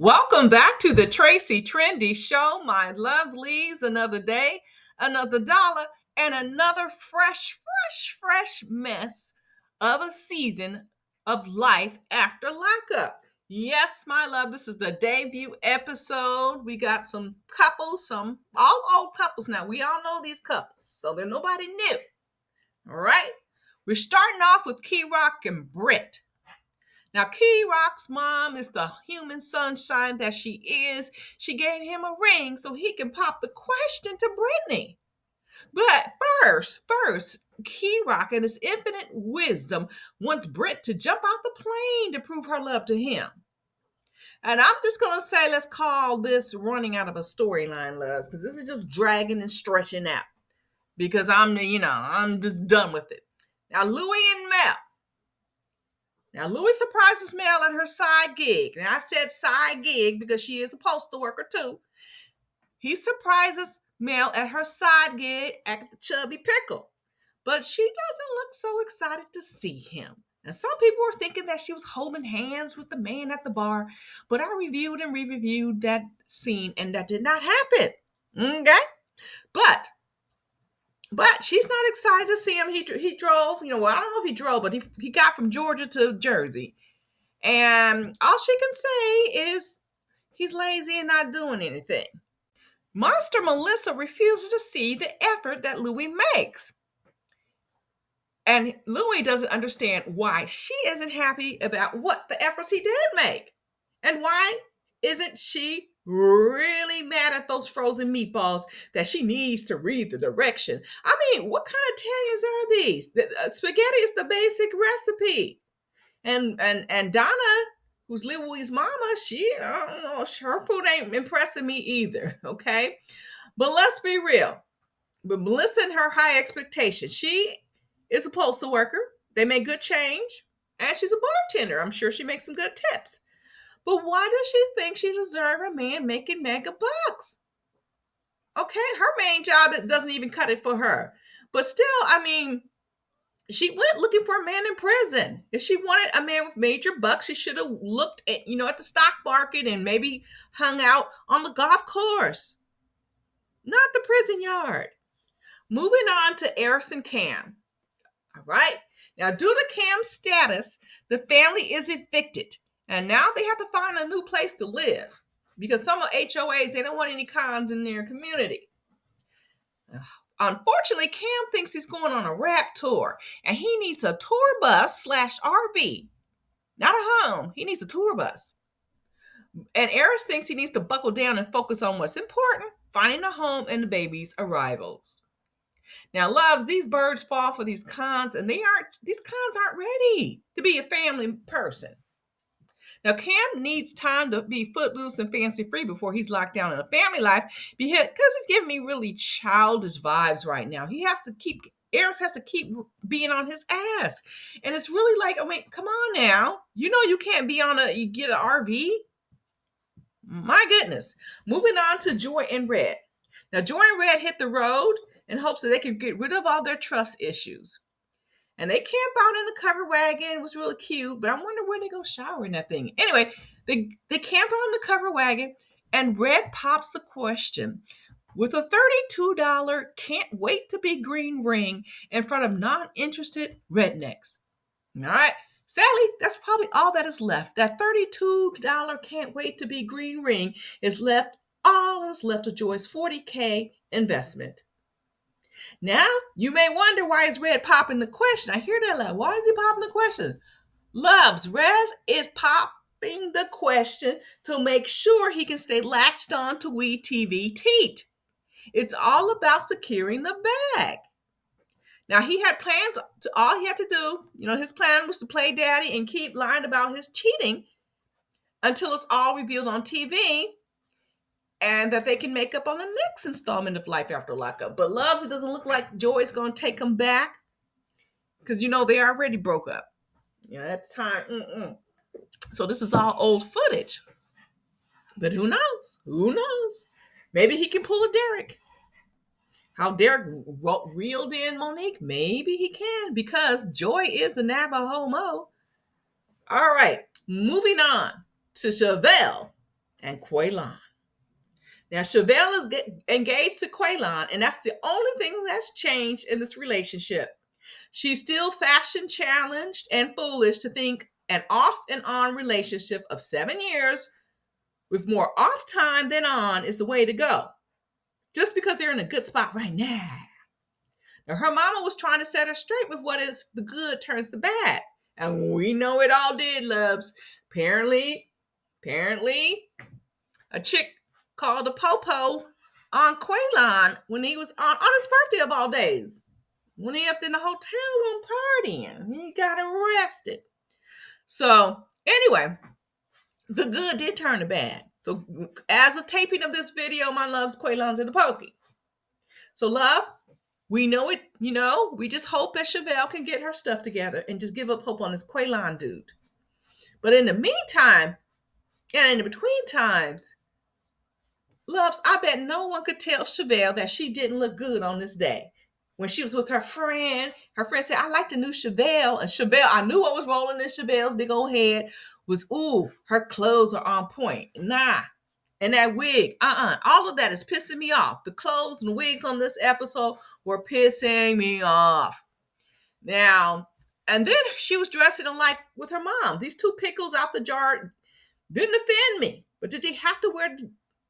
Welcome back to the Tracie Trendy Show, my lovelies. Another day, another dollar, and another fresh mess of a season of life after lockup. Yes, my love, this is the debut episode. We got some couples, some all old couples now. We all know these couples, so they're nobody new. All right, we're starting off with Key Rock and Britt. Now, Key Rock's mom is the human sunshine that she is. She gave him a ring so he can pop the question to Brittany. But first, Key Rock in his infinite wisdom wants Britt to jump out the plane to prove her love to him. And I'm just going to say, let's call this running out of a storyline, loves, because this is just dragging and stretching out. Because I'm just done with it. Now, Louie and Mel. Now, Louis surprises Mel at her side gig. And I said side gig because she is a postal worker too. He surprises Mel at her side gig at the Chubby Pickle. But she doesn't look so excited to see him. And some people were thinking that she was holding hands with the man at the bar. But I reviewed and re-reviewed that scene and that did not happen. Okay? But she's not excited to see him. He drove, I don't know if he drove, but he got from Georgia to Jersey. And all she can say is he's lazy and not doing anything. Monster Melissa refuses to see the effort that Louis makes. And Louis doesn't understand why she isn't happy about what the efforts he did make. And why isn't she really mad at those frozen meatballs that she needs to read the direction? I mean, what kind of Italians are these? Spaghetti is the basic recipe. And Donna, who's Louie's mama, I don't know, her food ain't impressing me either, okay? But let's be real. But Melissa and her high expectations. She is a postal worker. They make good change. And she's a bartender. I'm sure she makes some good tips. But why does she think she deserves a man making mega bucks? Okay, her main job doesn't even cut it for her. But still, I mean, she went looking for a man in prison. If she wanted a man with major bucks, she should have looked at, at the stock market and maybe hung out on the golf course, not the prison yard. Moving on to Eris and Cam. All right. Now, due to Cam's status, the family is evicted. And now they have to find a new place to live because some of HOAs, they don't want any cons in their community. Unfortunately, Cam thinks he's going on a rap tour and he needs a tour bus / RV. Not a home. He needs a tour bus. And Eris thinks he needs to buckle down and focus on what's important, finding a home and the baby's arrivals. Now, loves, these birds fall for these cons and these cons aren't ready to be a family person. Now, Cam needs time to be footloose and fancy-free before he's locked down in a family life because he's giving me really childish vibes right now. Eris has to keep being on his ass. And it's really like, I mean, come on now. You know you can't be you get an RV? My goodness. Moving on to Joy and Red. Now, Joy and Red hit the road in hopes that they could get rid of all their trust issues. And they camp out in the covered wagon. It was really cute, but I wonder where they go shower in that thing. Anyway, they camp out in the covered wagon, and Red pops the question with a $32 can't wait to be green ring in front of non-interested rednecks. All right. Sadly, that's probably all that is left. That $32 can't wait to be green ring is left. All that's left of Joy's $40K investment. Now, you may wonder why is Red popping the question. I hear that loud. Why is he popping the question? Loves, Red is popping the question to make sure he can stay latched on to Wee TV Teat. It's all about securing the bag. Now, he had plans. All he had to do, his plan was to play daddy and keep lying about his cheating until it's all revealed on TV. And that they can make up on the next installment of Life After Lockup. But loves, it doesn't look like Joy's going to take them back. Because, they already broke up. At the time. So this is all old footage. But who knows? Who knows? Maybe he can pull a Derek. How Derek reeled in Monique? Maybe he can. Because Joy is the Navajo Mo. All right. Moving on to Chevelle. and Quaylon. Now, Chevelle is engaged to Quaylon, and that's the only thing that's changed in this relationship. She's still fashion challenged and foolish to think an off and on relationship of 7 years with more off time than on is the way to go. Just because they're in a good spot right now. Now, her mama was trying to set her straight with what is the good turns to bad. And we know it all did, loves. Apparently, a chick called a popo on Quaylon when he was on his birthday of all days. When he up in the hotel room partying, he got arrested. So anyway, the good did turn to bad. So as a taping of this video, my loves, Quaylon's in the pokey. So love, we know it, we just hope that Chevelle can get her stuff together and just give up hope on this Quaylon dude. But in the meantime, and in the between times, loves, I bet no one could tell Chevelle that she didn't look good on this day. When she was with her friend said, I like the new Chevelle. And Chevelle, I knew what was rolling in Chevelle's big old head was, ooh, her clothes are on point. Nah. And that wig, all of that is pissing me off. The clothes and wigs on this episode were pissing me off. Now, and then she was dressing alike with her mom. These two pickles out the jar didn't offend me. But did they have to wear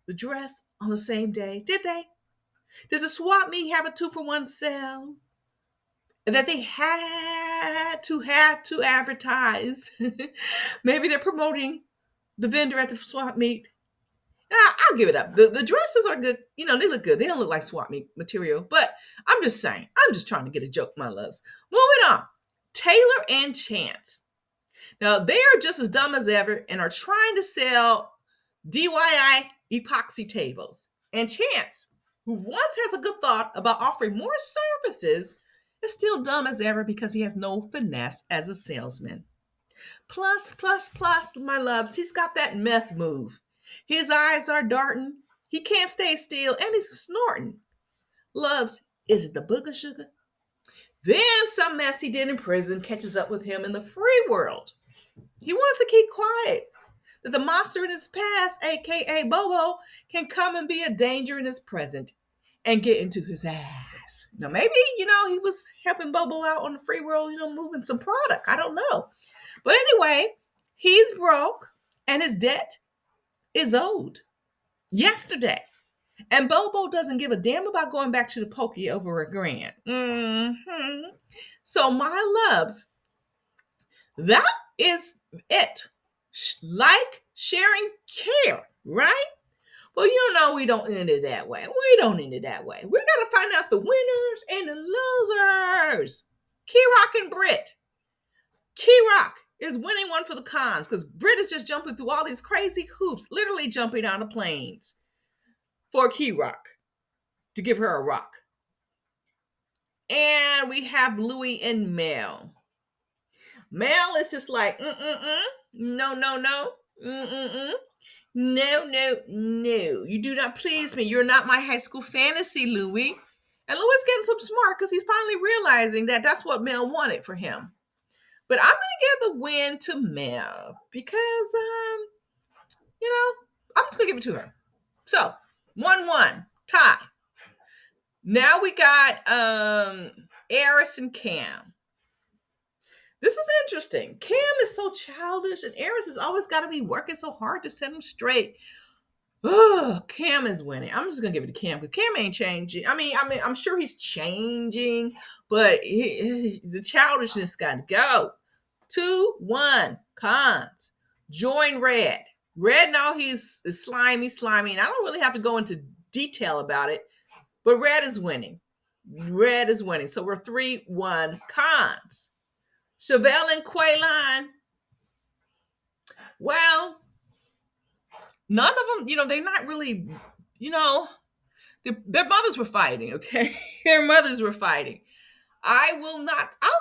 the dress on the same day? Did they? Did the swap meet have a 2-for-1 sale? And that they had to advertise. Maybe they're promoting the vendor at the swap meet. I'll give it up. The dresses are good. They look good. They don't look like swap meet material. But I'm just saying. I'm just trying to get a joke, my loves. Moving on. Taylor and Chance. Now, they are just as dumb as ever and are trying to sell DIY epoxy tables. And Chance, who once has a good thought about offering more services, is still dumb as ever because he has no finesse as a salesman. Plus, my loves, he's got that meth move. His eyes are darting. He can't stay still, and he's snorting. Loves, is it the booger sugar? Then some mess he did in prison catches up with him in the free world. He wants to keep quiet. That the monster in his past, aka Bobo, can come and be a danger in his present and get into his ass. Now, maybe, he was helping Bobo out on the free world, moving some product. I don't know. But anyway, he's broke and his debt is owed yesterday. And Bobo doesn't give a damn about going back to the pokey over $1,000. Mm-hmm. So my loves, that is it. Like, sharing, care, right? Well, we don't end it that way. We don't end it that way. We got to find out the winners and the losers. Key-Rock and Britt. Key-Rock is winning one for the cons because Britt is just jumping through all these crazy hoops, literally jumping out of planes for Key-Rock to give her a rock. And we have Louie and Mel. Mel is just like, no. No. You do not please me. You're not my high school fantasy, Louie. And Louie's getting so smart because he's finally realizing that that's what Mel wanted for him. But I'm going to give the win to Mel because, I'm just going to give it to her. So, 1-1, tie. Now we got Eris and Cam. This is interesting. Cam is so childish, and Eris has always got to be working so hard to set him straight. Oh, Cam is winning. I'm just gonna give it to Cam because Cam ain't changing. I mean, I'm sure he's changing, but the childishness got to go. 2-1 cons. Join Red. Red now he's slimy, and I don't really have to go into detail about it, but Red is winning. So we're 3-1 cons. Chevelle and Quaylon. Well, none of them, they're not really, their mothers were fighting, okay? Their mothers were fighting. I will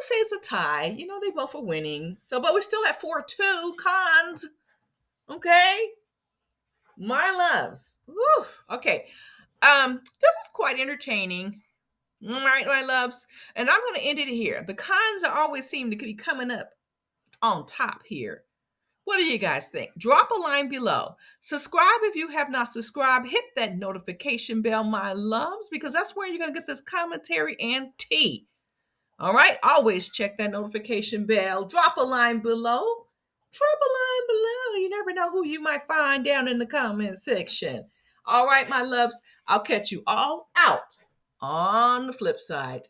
say it's a tie. They both are winning. So, but we're still at 4-2 cons. Okay? My loves. Woo. Okay. This is quite entertaining. All right, my loves. And I'm going to end it here. The cons always seem to be coming up on top here. What do you guys think? Drop a line below. Subscribe if you have not subscribed. Hit that notification bell, my loves, because that's where you're going to get this commentary and tea. All right. Always check that notification bell. Drop a line below. Drop a line below. You never know who you might find down in the comment section. All right, my loves. I'll catch you all out on the flip side.